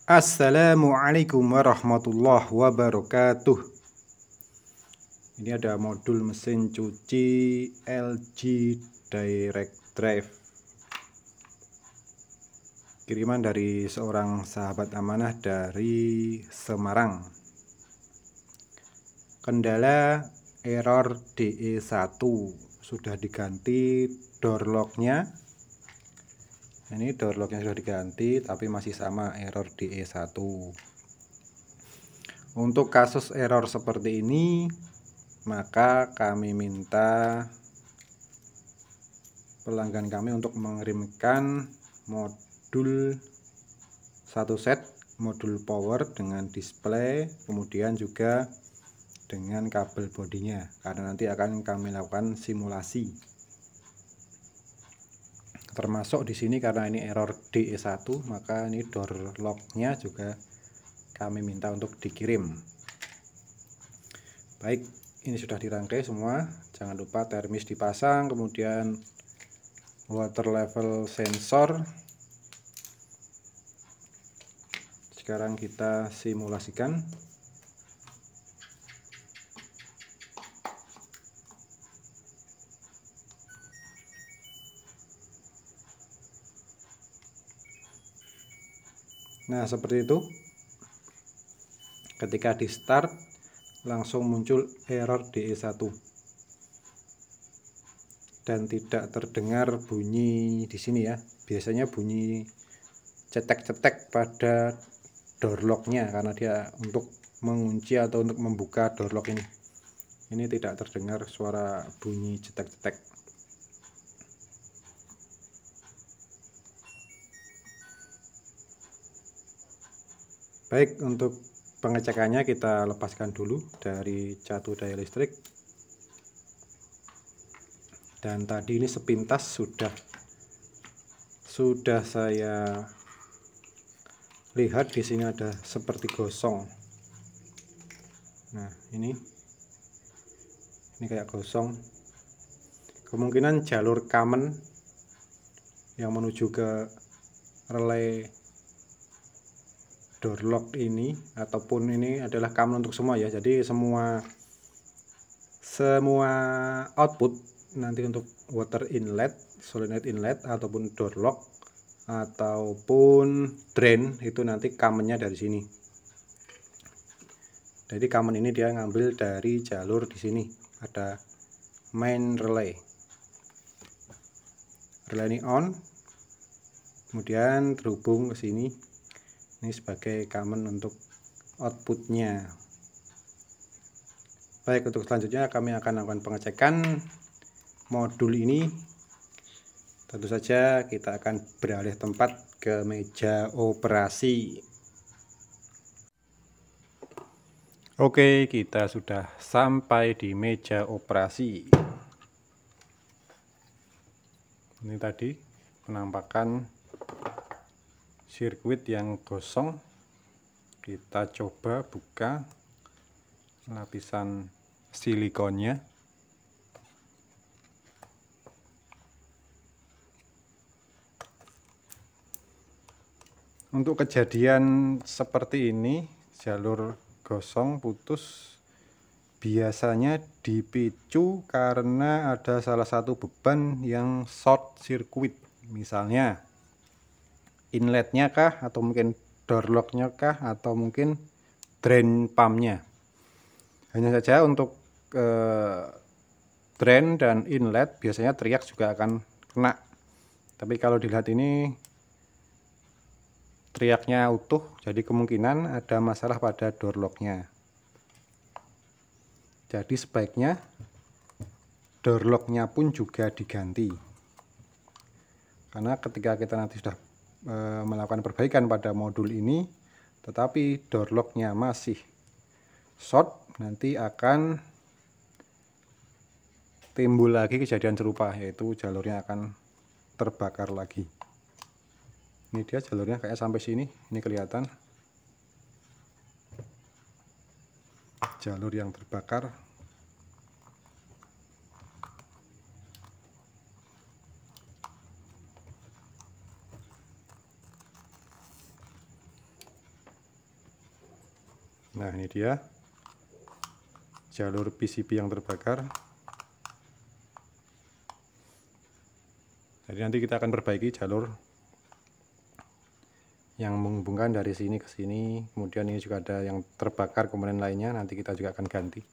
Assalamualaikum warahmatullahi wabarakatuh. Ini ada modul mesin cuci LG Direct Drive, kiriman dari seorang sahabat amanah dari Semarang. Kendala error DE1, sudah diganti door locknya. Ini door locknya sudah diganti, tapi masih sama error DE1. Untuk kasus error seperti ini, maka kami minta pelanggan kami untuk mengirimkan modul satu set, modul power dengan display, kemudian juga dengan kabel bodinya, karena nanti akan kami lakukan simulasi. Termasuk di sini karena ini error DE1, maka ini door locknya juga kami minta untuk dikirim. Baik, ini sudah dirangkai semua. Jangan lupa termis dipasang, kemudian water level sensor. Sekarang kita simulasikan. Nah, seperti itu. Ketika di start langsung muncul error DE1 dan tidak terdengar bunyi di sini ya. Biasanya bunyi cetek-cetek pada door locknya karena dia untuk mengunci atau untuk membuka door lock ini. Ini tidak terdengar suara bunyi cetek-cetek. Baik, untuk pengecekannya kita lepaskan dulu dari catu daya listrik. Dan tadi ini sepintas sudah saya lihat di sini ada seperti gosong. Nah, ini kayak gosong. Kemungkinan jalur common yang menuju ke relay door lock ini, ataupun ini adalah common untuk semua ya. Jadi semua output nanti untuk water inlet, solenoid inlet, ataupun door lock ataupun drain itu nanti commonnya dari sini. Jadi common ini dia ngambil dari jalur di sini, ada main relay. Relay ini on, kemudian terhubung ke sini. Ini sebagai common untuk outputnya. Baik, untuk selanjutnya kami akan lakukan pengecekan modul ini. Tentu saja kita akan beralih tempat ke meja operasi. Oke, kita sudah sampai di meja operasi. Ini tadi penampakan sirkuit yang gosong. Kita coba buka lapisan silikonnya. Untuk kejadian seperti ini, jalur gosong putus, biasanya dipicu karena ada salah satu beban yang short circuit, misalnya inletnya kah, atau mungkin door locknya kah, atau mungkin drain pumpnya. Hanya saja untuk drain dan inlet biasanya teriak juga akan kena, tapi kalau dilihat ini teriaknya utuh, jadi kemungkinan ada masalah pada door locknya. Jadi sebaiknya door locknya pun juga diganti, karena ketika kita nanti sudah melakukan perbaikan pada modul ini tetapi door locknya masih short, nanti akan timbul lagi kejadian serupa, yaitu jalurnya akan terbakar lagi. Ini dia jalurnya kayak sampai sini, ini kelihatan jalur yang terbakar. Nah, ini dia jalur PCB yang terbakar. Jadi nanti kita akan perbaiki jalur yang menghubungkan dari sini ke sini. Kemudian ini juga ada yang terbakar komponen lainnya, nanti kita juga akan ganti.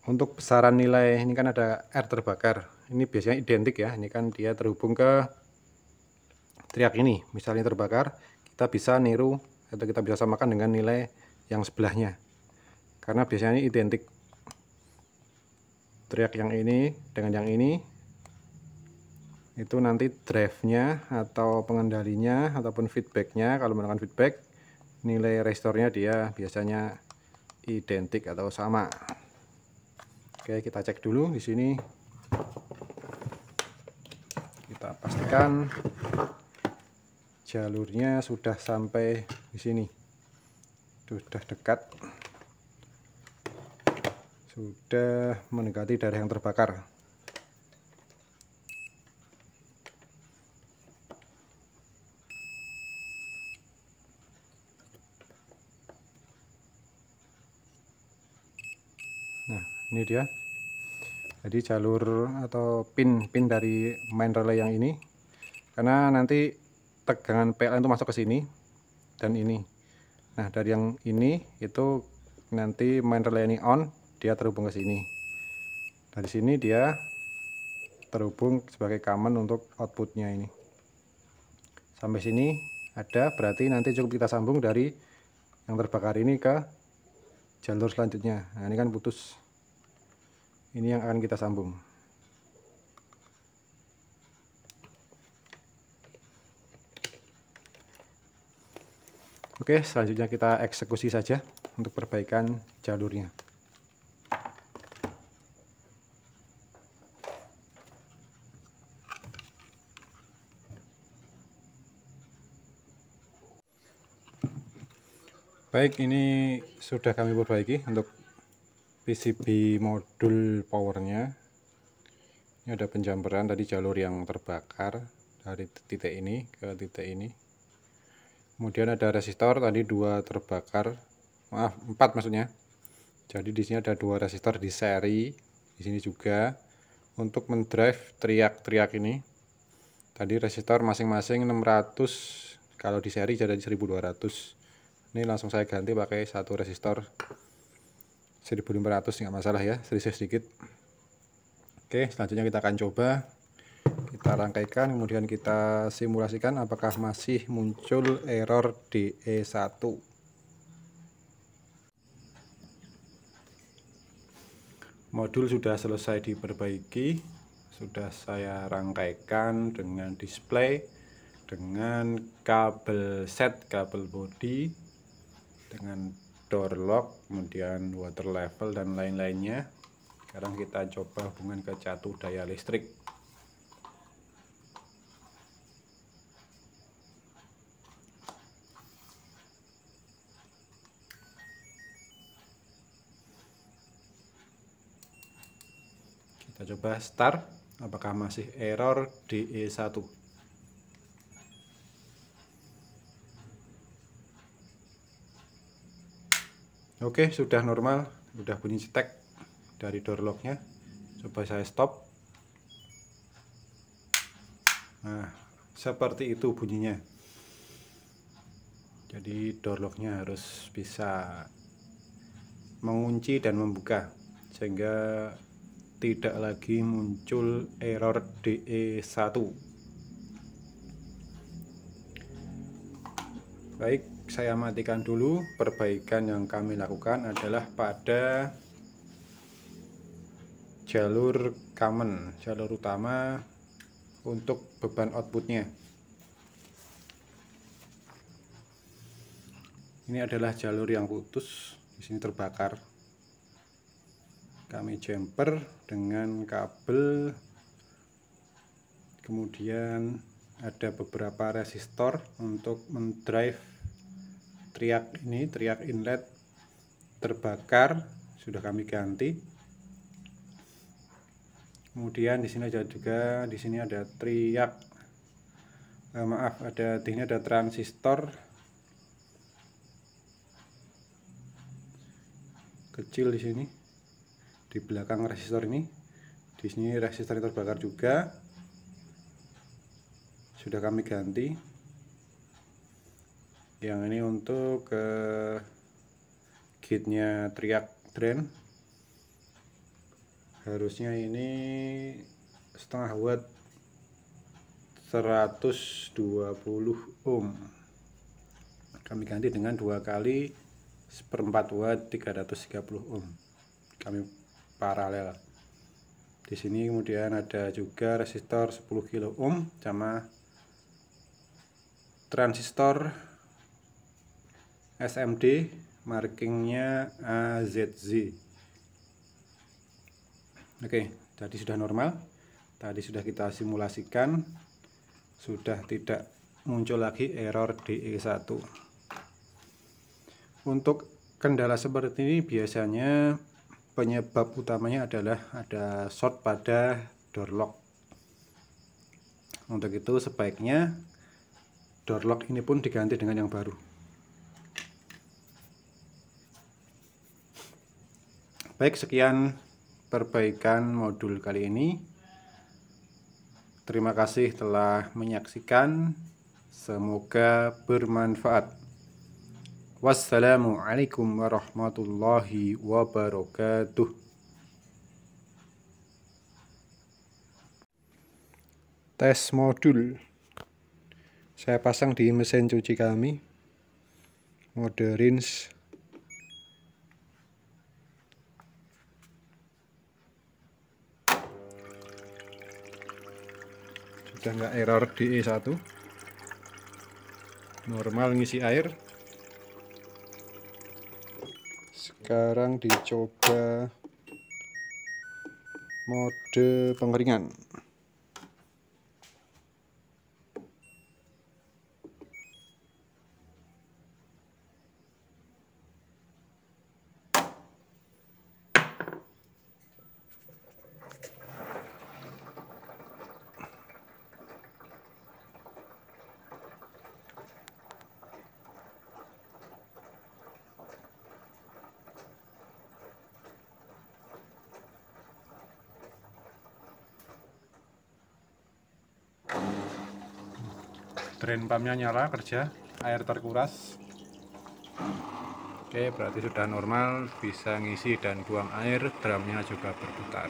Untuk besaran nilai ini kan ada R terbakar, ini biasanya identik ya. Ini kan dia terhubung ke triak ini, misalnya terbakar, kita bisa niru atau kita bisa samakan dengan nilai yang sebelahnya, karena biasanya ini identik. Triak yang ini dengan yang ini itu nanti drive-nya atau pengendalinya ataupun feedback-nya, kalau menggunakan feedback nilai resistornya dia biasanya identik atau sama. Oke, kita cek dulu di sini. Kita pastikan jalurnya sudah sampai di sini. Sudah dekat. Sudah mendekati daerah yang terbakar. Nah, ini dia. Jadi jalur atau pin dari main relay yang ini, karena nanti tegangan PLN itu masuk ke sini dan ini. Nah, dari yang ini itu nanti main relay ini on, dia terhubung ke sini. Dari sini dia terhubung sebagai common untuk outputnya ini. Sampai sini ada, berarti nanti cukup kita sambung dari yang terbakar ini ke jalur selanjutnya. Nah, ini kan putus. Ini yang akan kita sambung. Oke, selanjutnya kita eksekusi saja untuk perbaikan jalurnya. Baik, ini sudah kami perbaiki untuk PCB modul powernya. Ini ada penjamperan tadi jalur yang terbakar dari titik ini ke titik ini. Kemudian ada resistor tadi 2 terbakar, maaf 4 maksudnya. Jadi di sini ada 2 resistor di seri, di sini juga untuk mendrive triak ini. Tadi resistor masing-masing 600, kalau di seri jadi 1200. Ini langsung saya ganti pakai satu resistor 1500, nggak masalah ya, selisih sedikit. Oke, selanjutnya kita akan coba, kita rangkaikan, kemudian kita simulasikan apakah masih muncul error DE1. Modul sudah selesai diperbaiki, sudah saya rangkaikan dengan display, dengan kabel set, kabel body, dengan door lock, kemudian water level dan lain-lainnya. Sekarang kita coba hubungan ke catu daya listrik. Kita coba start, apakah masih error DE1. Oke, sudah normal, sudah bunyi cetek dari door locknya. Coba saya stop. Nah, seperti itu bunyinya. Jadi door locknya harus bisa mengunci dan membuka, sehingga tidak lagi muncul error DE1. Baik, saya matikan dulu. Perbaikan yang kami lakukan adalah pada jalur common, jalur utama untuk beban outputnya. Ini adalah jalur yang putus, di sini terbakar. Kami jumper dengan kabel, kemudian ada beberapa resistor untuk mendrive triak ini, triak inlet terbakar, sudah kami ganti. Kemudian di sini ada juga, di sini ada triak Maaf, di sini ada transistor kecil di sini, di belakang resistor ini. Di sini resistor terbakar juga, sudah kami ganti. Yang ini untuk gate-nya teriak drain, harusnya ini setengah watt 120 ohm. Kami ganti dengan 2 kali 1/4 watt 330 ohm. Kami paralel. Di sini kemudian ada juga resistor 10 kilo ohm sama transistor SMD, markingnya AZZ. Oke, tadi sudah normal. Tadi sudah kita simulasikan, sudah tidak muncul lagi error DE1. Untuk kendala seperti ini biasanya penyebab utamanya adalah ada short pada door lock. Untuk itu sebaiknya door lock ini pun diganti dengan yang baru. Baik, sekian perbaikan modul kali ini. Terima kasih telah menyaksikan. Semoga bermanfaat. Wassalamualaikum warahmatullahi wabarakatuh. Tes modul saya pasang di mesin cuci kami, mode rinse. Sudah nggak error DE1, normal ngisi air. Sekarang dicoba mode pengeringan. Drain pumpnya nyala, kerja, air terkuras. Oke, berarti sudah normal, bisa ngisi dan buang air, drumnya juga berputar.